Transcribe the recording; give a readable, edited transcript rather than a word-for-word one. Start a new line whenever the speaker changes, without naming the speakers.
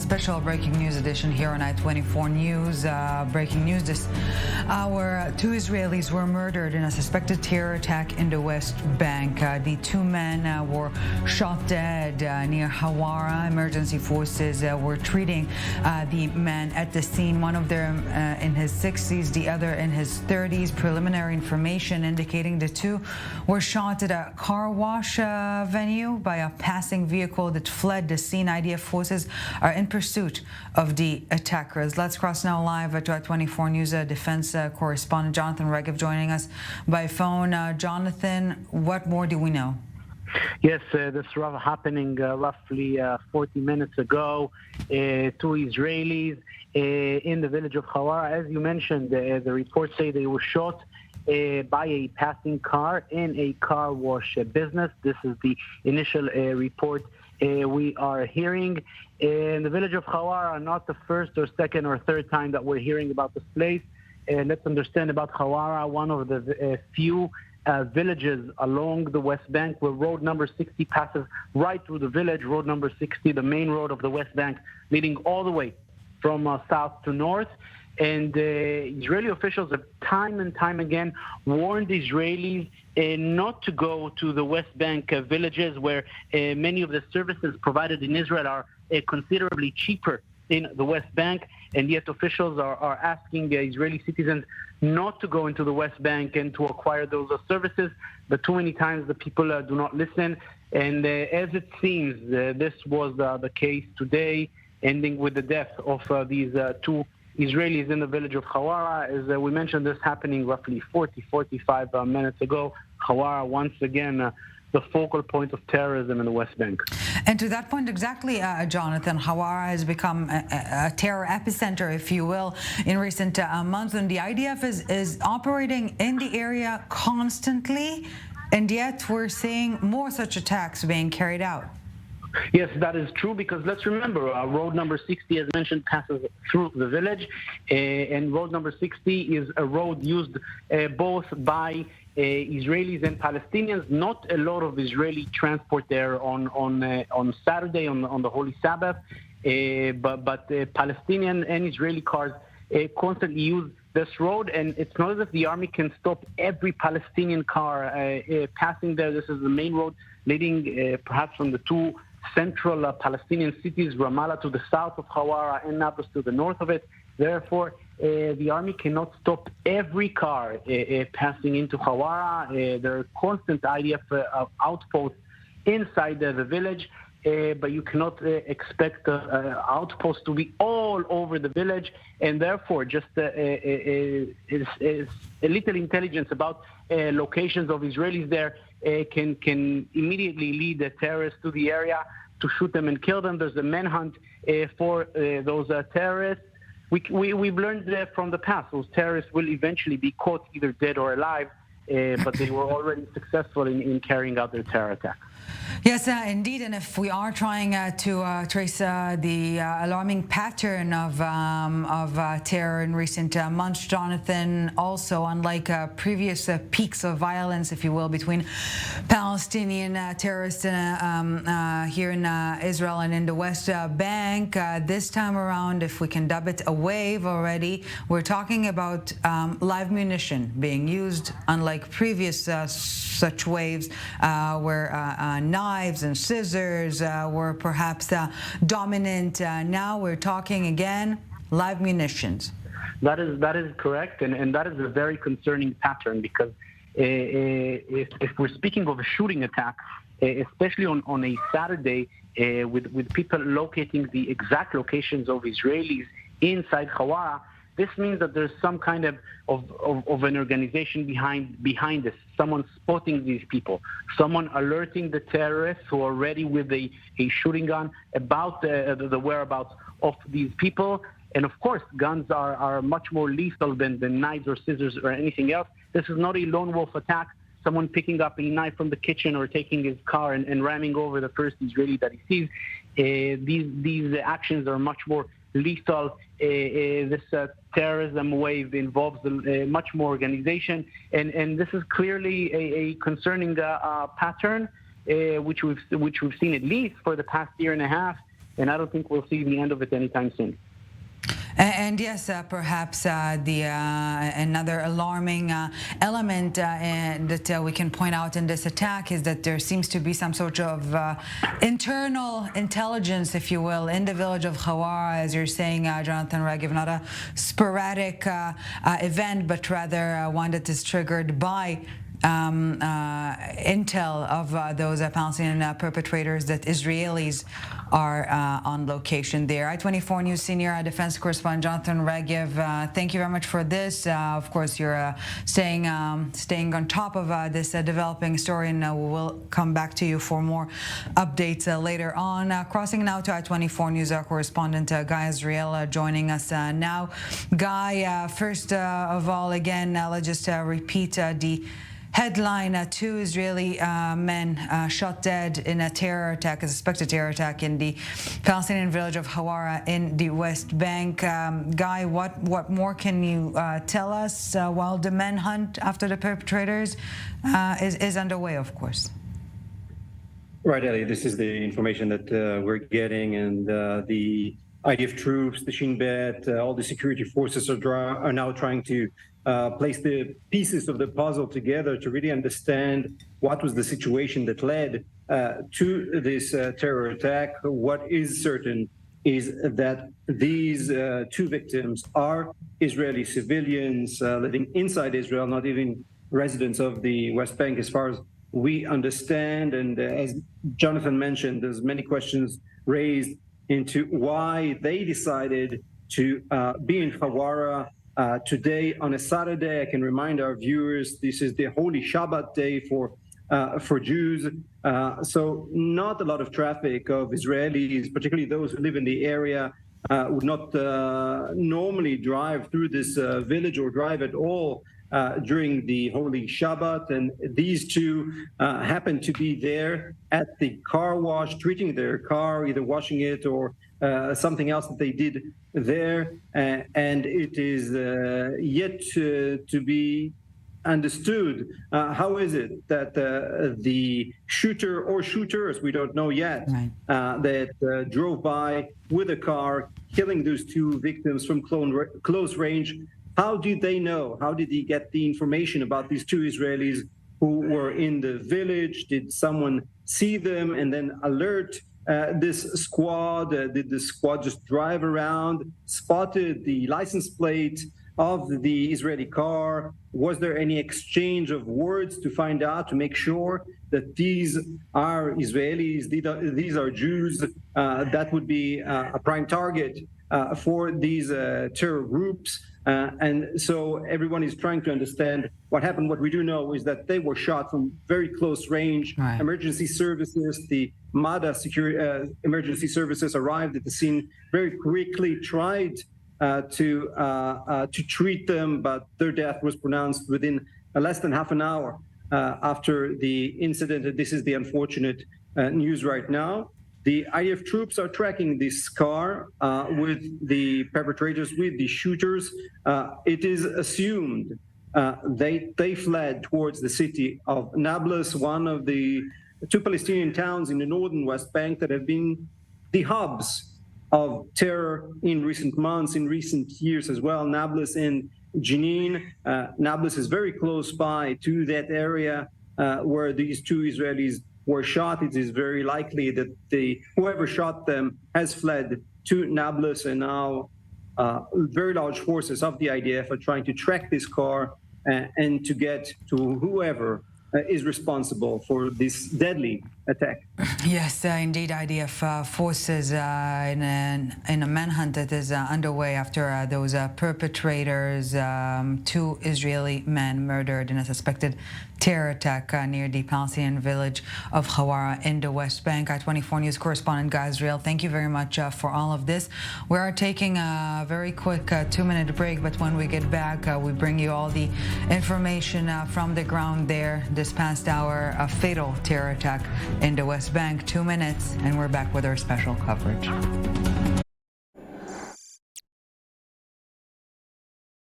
special breaking news edition here on I-24 News. Breaking news this hour, two Israelis were murdered in a suspected terror attack in the West Bank. The two men were shot dead near Huwara. Emergency forces were treating the men at the scene. One of them in his 60s, the other in his 30s. Preliminary information indicating the two were shot at a car wash venue by a passing vehicle that fled the scene. IDF forces are in pursuit of the attackers. Let's cross now live to our 24 News defense correspondent Jonathan Regev joining us by phone. Jonathan, what more do we know?
Yes, this was happening roughly 40 minutes ago. Two Israelis in the village of Huwara. As you mentioned, the reports say they were shot by a passing car in a car wash business. This is the initial report we are hearing. In the village of Huwara, not the first or second or third time that we're hearing about this place. Let's understand about Huwara, one of the few villages along the West Bank where road number 60 passes right through the village. Road number 60, the main road of the West Bank, leading all the way from south to north. And Israeli officials have time and time again warned Israelis not to go to the West Bank villages where many of the services provided in Israel are considerably cheaper in the West Bank. And yet officials are asking Israeli citizens not to go into the West Bank and to acquire those services. But too many times the people do not listen. And as it seems, this was the case today, ending with the death of these two Israelis in the village of Huwara. As we mentioned, this happening roughly 45 minutes ago. Huwara, once again, the focal point of terrorism in the West Bank.
And to that point exactly, Jonathan, Huwara has become a terror epicenter, if you will, in recent months. And the IDF is operating in the area constantly, and yet we're seeing more such attacks being carried out.
Yes, that is true, because let's remember, road number 60, as mentioned, passes through the village, and road number 60 is a road used both by Israelis and Palestinians. Not a lot of Israeli transport there on Saturday, on the Holy Sabbath, but Palestinian and Israeli cars constantly use this road, and it's not as if the army can stop every Palestinian car passing there. This is the main road leading perhaps from the two central Palestinian cities, Ramallah to the south of Huwara and Nablus to the north of it. Therefore, the army cannot stop every car passing into Huwara. There are constant IDF outposts inside the village, but you cannot expect outposts to be all over the village, and therefore just a little intelligence about locations of Israelis there can immediately lead the terrorists to the area to shoot them and kill them. There's a manhunt for those terrorists. We've learned from the past those terrorists will eventually be caught either dead or alive, but they were already successful in carrying out their terror attack.
Yes, indeed. And if we are trying to trace the alarming pattern of terror in recent months, Jonathan, also unlike previous peaks of violence, if you will, between Palestinian terrorists here in Israel and in the West Bank, this time around, if we can dub it a wave already, we're talking about live munition being used, unlike previous such waves where knives and scissors were perhaps dominant. Now we're talking again live munitions.
That is correct, and that is a very concerning pattern, because if we're speaking of a shooting attack, especially on a Saturday, with people locating the exact locations of Israelis inside Huwara, this means that there's some kind of an organization behind this. Someone spotting these people, someone alerting the terrorists who are ready with a shooting gun about the whereabouts of these people. And of course, guns are much more lethal than knives or scissors or anything else. This is not a lone wolf attack. Someone picking up a knife from the kitchen or taking his car and ramming over the first Israeli that he sees. These actions are much more lethal. This terrorism wave involves much more organization, and this is clearly a concerning pattern, which we've seen at least for the past year and a half. and I don't think we'll see the end of it anytime soon.
And yes, perhaps another alarming element that we can point out in this attack is that there seems to be some sort of internal intelligence, if you will, in the village of Huwara, as you're saying, Jonathan Regev, not a sporadic event, but rather one that is triggered by intel of those Palestinian perpetrators, that Israelis are on location there. I-24 News senior defense correspondent Jonathan Regev, thank you very much for this. Of course, you're staying on top of this developing story, and we will come back to you for more updates later on. Crossing now to I-24 News correspondent Guy Israel joining us now. Guy, first of all, again, let's just repeat the headline: two Israeli men shot dead in a terror attack, a suspected terror attack in the Palestinian village of Huwara in the West Bank. Guy, what more can you tell us while the manhunt after the perpetrators is underway, of course?
Right, Ellie, this is the information that we're getting, and the IDF troops, the Shin Bet, all the security forces are now trying to place the pieces of the puzzle together to really understand what was the situation that led to this terror attack. What is certain is that these two victims are Israeli civilians living inside Israel, not even residents of the West Bank, as far as we understand. And as Jonathan mentioned, there's many questions raised into why they decided to be in Huwara today on a Saturday. I can remind our viewers, this is the holy Shabbat day for Jews. So not a lot of traffic of Israelis, particularly those who live in the area, would not normally drive through this village or drive at all during the holy Shabbat. And these two happened to be there at the car wash, treating their car, either washing it or something else that they did there. And it is yet to be understood how is it that the shooter or shooters, we don't know yet,
right,
that drove by with a car, killing those two victims from close range. How did they know? How did he get the information about these two Israelis who were in the village? Did someone see them and then alert this squad? Did the squad just drive around, spotted the license plate of the Israeli car? Was there any exchange of words to find out, to make sure that these are Israelis, these are Jews? That would be a prime target for these terror groups. And so everyone is trying to understand what happened. What we do know is that they were shot from very close range. Right. Emergency services, the MADA emergency services arrived at the scene very quickly, tried to treat them, but their death was pronounced within less than half an hour after the incident. This is the unfortunate news right now. The IDF troops are tracking this car with the perpetrators, with the shooters. It is assumed they fled towards the city of Nablus, one of the two Palestinian towns in the northern West Bank that have been the hubs of terror in recent months, in recent years as well. Nablus and Jenin. Nablus is very close by to that area where these two Israelis were shot. It is very likely that whoever shot them has fled to Nablus, and now very large forces of the IDF are trying to track this car and to get to whoever is responsible for this deadly attack.
Yes, indeed, IDF forces in a manhunt that is underway after those perpetrators, two Israeli men murdered in a suspected terror attack near the Palestinian village of Huwara in the West Bank. I-24 News correspondent Guy Israel, thank you very much for all of this. We are taking a very quick 2-minute break, but when we get back, we bring you all the information from the ground there. This past hour, a fatal terror attack in the West Bank. 2 minutes, and we're back with our special coverage.